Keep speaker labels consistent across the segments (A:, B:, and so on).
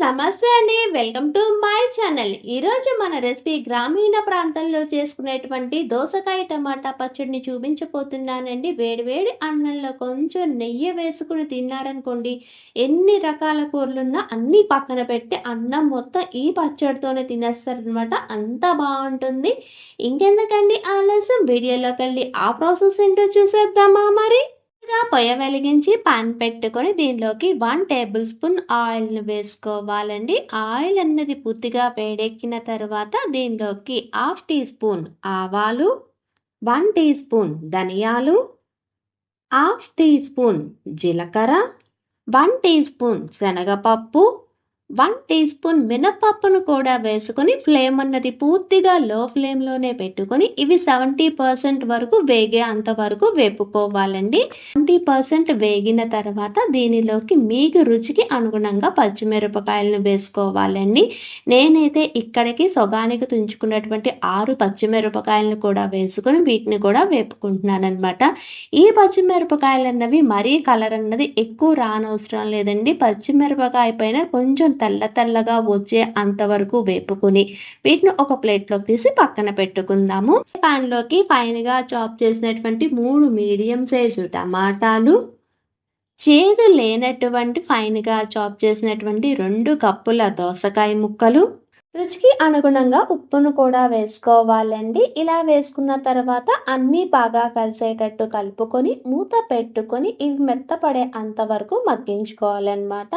A: నమస్తే అండి. Welcome to my channel. ఈరోజు మన రెసిపీ గ్రామీణ ప్రాంతాల్లో చేసుకునేటువంటి దోసకాయ టమాటా పచ్చడిని చూపించబోతున్నానండి. వేడి వేడి అన్నంలో కొంచెం నెయ్యి వేసుకుని తిన్నారనుకోండి, ఎన్ని రకాల కూరలున్నా అన్నీ పక్కన పెట్టి అన్నం మొత్తం ఈ పచ్చడితోనే తినేస్తారనమాట. అంత బాగుంటుంది. ఇంకెందుకండి ఆలస్యం, వీడియోలోకి వెళ్ళి ఆ ప్రాసెస్ ఏంటో చూసేద్దామా మరి. పొయ్య వెలిగించి పాన్ పెట్టుకొని దీనిలోకి 1 టేబుల్ స్పూన్ ఆయిల్‌ని వేసుకోవాలండి. ఆయిల్ అన్నది పూర్తిగా వేడెక్కిన తర్వాత దీనిలోకి హాఫ్ టీ స్పూన్ ఆవాలు, 1 టీ స్పూన్ ధనియాలు, హాఫ్ టీ స్పూన్ జీలకర్ర, 1 టీ స్పూన్ శనగపప్పు, 1 టీ స్పూన్ మినపప్పును కూడా వేసుకొని ఫ్లేమ్ అన్నది పూర్తిగా లో ఫ్లేమ్‌లోనే పెట్టుకొని ఇవి 70% వరకు వేగే అంతవరకు వేపుకోవాలండి. 70% వేగిన తర్వాత దీనిలోకి మీకు రుచికి అనుగుణంగా పచ్చిమిరపకాయలను వేసుకోవాలండి. నేనైతే ఇక్కడికి సగానికి తుంచుకున్నటువంటి 6 పచ్చిమిరపకాయలను కూడా వేసుకొని వీటిని కూడా వేపుకుంటున్నాననమాట. ఈ పచ్చిమిరపకాయలన్నవి మరీ కలర్ అన్నది ఎక్కువ రానవసరం లేదండి. పచ్చిమిరపకాయ పైన కొంచెం తెల్లగా వచ్చే అంతవరకు వేపుకుని వీటిని ఒక ప్లేట్లోకి తీసి పక్కన పెట్టుకుందాము. పాన్లోకి ఫైన్గా చాప్ చేసినటువంటి 3 మీడియం సైజు టమాటాలు, చేదు లేనటువంటి ఫైన్గా చాప్ చేసినటువంటి 2 కప్పుల దోసకాయ ముక్కలు, రుచికి అనుగుణంగా ఉప్పును కూడా వేసుకోవాలండి. ఇలా వేసుకున్న తర్వాత అన్నీ బాగా కలిసేటట్టు కలుపుకొని మూత పెట్టుకొని ఇవి మెత్తపడే అంతవరకు మగ్గించుకోవాలన్నమాట.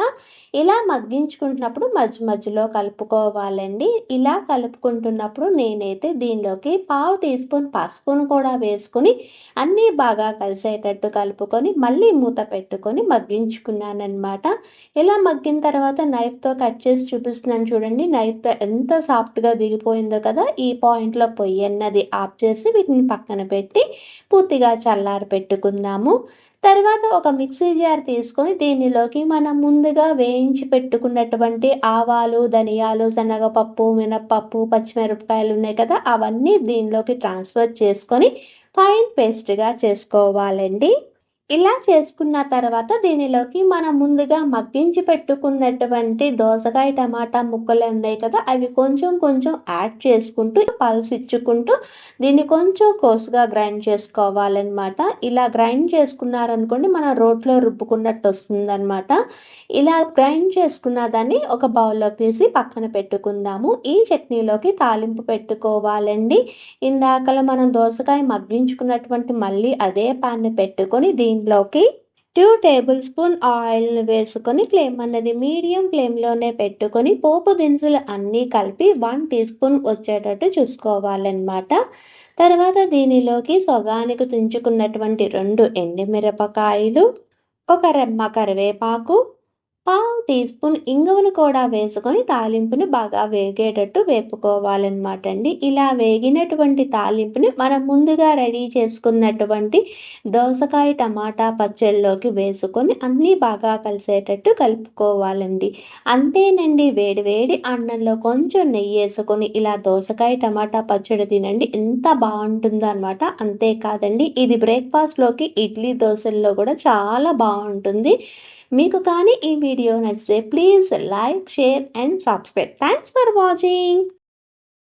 A: ఇలా మగ్గించుకుంటున్నప్పుడు మధ్యలో కలుపుకోవాలండి. ఇలా కలుపుకుంటున్నప్పుడు నేనైతే దీనిలోకి పావు టీ స్పూన్ పసుపును కూడా వేసుకొని అన్నీ బాగా కలిసేటట్టు కలుపుకొని మళ్ళీ మూత పెట్టుకొని మగ్గించుకున్నానన్నమాట. ఇలా మగ్గిన తర్వాత నైఫ్తో కట్ చేసి చూపిస్తున్నాను చూడండి. నైఫ్తో ఎంత సాఫ్ట్గా దిగిపోయిందో కదా. ఈ పాయింట్లో పొయ్యి అన్నది ఆఫ్ చేసి వీటిని పక్కన పెట్టి పూర్తిగా చల్లారి పెట్టుకుందాము. తర్వాత ఒక మిక్సీ జార్ తీసుకొని దీనిలోకి మనం ముందుగా వేయించి పెట్టుకున్నటువంటి ఆవాలు, ధనియాలు, శనగపప్పు, మినపప్పు, పచ్చిమిరపకాయలు ఉన్నాయి కదా, అవన్నీ దీనిలోకి ట్రాన్స్ఫర్ చేసుకొని ఫైన్ పేస్ట్గా చేసుకోవాలండి. ఇలా చేసుకున్న తర్వాత దీనిలోకి మనం ముందుగా మగ్గించి పెట్టుకున్నటువంటి దోసకాయ టమాటా ముక్కలు ఉన్నాయి కదా, అవి కొంచెం యాడ్ చేసుకుంటూ పల్సిచ్చుకుంటూ దీన్ని కొంచెం కోసుగా గ్రైండ్ చేసుకోవాలన్నమాట. ఇలా గ్రైండ్ చేసుకున్నారనుకోండి మనం రోట్లో రుబ్బుకున్నట్టు వస్తుందన్నమాట. ఇలా గ్రైండ్ చేసుకున్న దాన్ని ఒక బౌల్లోకి తీసి పక్కన పెట్టుకుందాము. ఈ చట్నీలోకి తాలింపు పెట్టుకోవాలండి. ఇందాకలా మనం దోసకాయ మగ్గించుకున్నటువంటి మళ్ళీ అదే పాన్ని పెట్టుకొని దీనిలోకి 2 టేబుల్ స్పూన్ ఆయిల్‌ని వేసుకొని ఫ్లేమ్ అన్నది మీడియం ఫ్లేమ్‌లోనే పెట్టుకొని పోపు దినుసులు అన్నీ కలిపి 1 టీ స్పూన్ వచ్చేటట్టు చూసుకోవాలన్నమాట. తర్వాత దీనిలోకి సగానికి తుంచుకున్నటువంటి 2 ఎండుమిరపకాయలు, ఒక రెమ్మ కరివేపాకు, పావు టీ స్పూన్ ఇంగువను కూడా వేసుకొని తాలింపుని బాగా వేగేటట్టు వేపుకోవాలన్నమాట అండి. ఇలా వేగినటువంటి తాలింపుని మనం ముందుగా రెడీ చేసుకున్నటువంటి దోసకాయ టమాటా పచ్చడిలోకి వేసుకొని అన్నీ బాగా కలిసేటట్టు కలుపుకోవాలండి. అంతేనండి, వేడి వేడి అన్నంలో కొంచెం నెయ్యి వేసుకొని ఇలా దోసకాయ టమాటా పచ్చడి తినండి, ఎంత బాగుంటుందో అనమాట. అంతేకాదండి, ఇది బ్రేక్ఫాస్ట్లోకి ఇడ్లీ దోశల్లో కూడా చాలా బాగుంటుంది. మీకు కానీ ఈ వీడియో నచ్చితే please like, share and subscribe. Thanks for watching.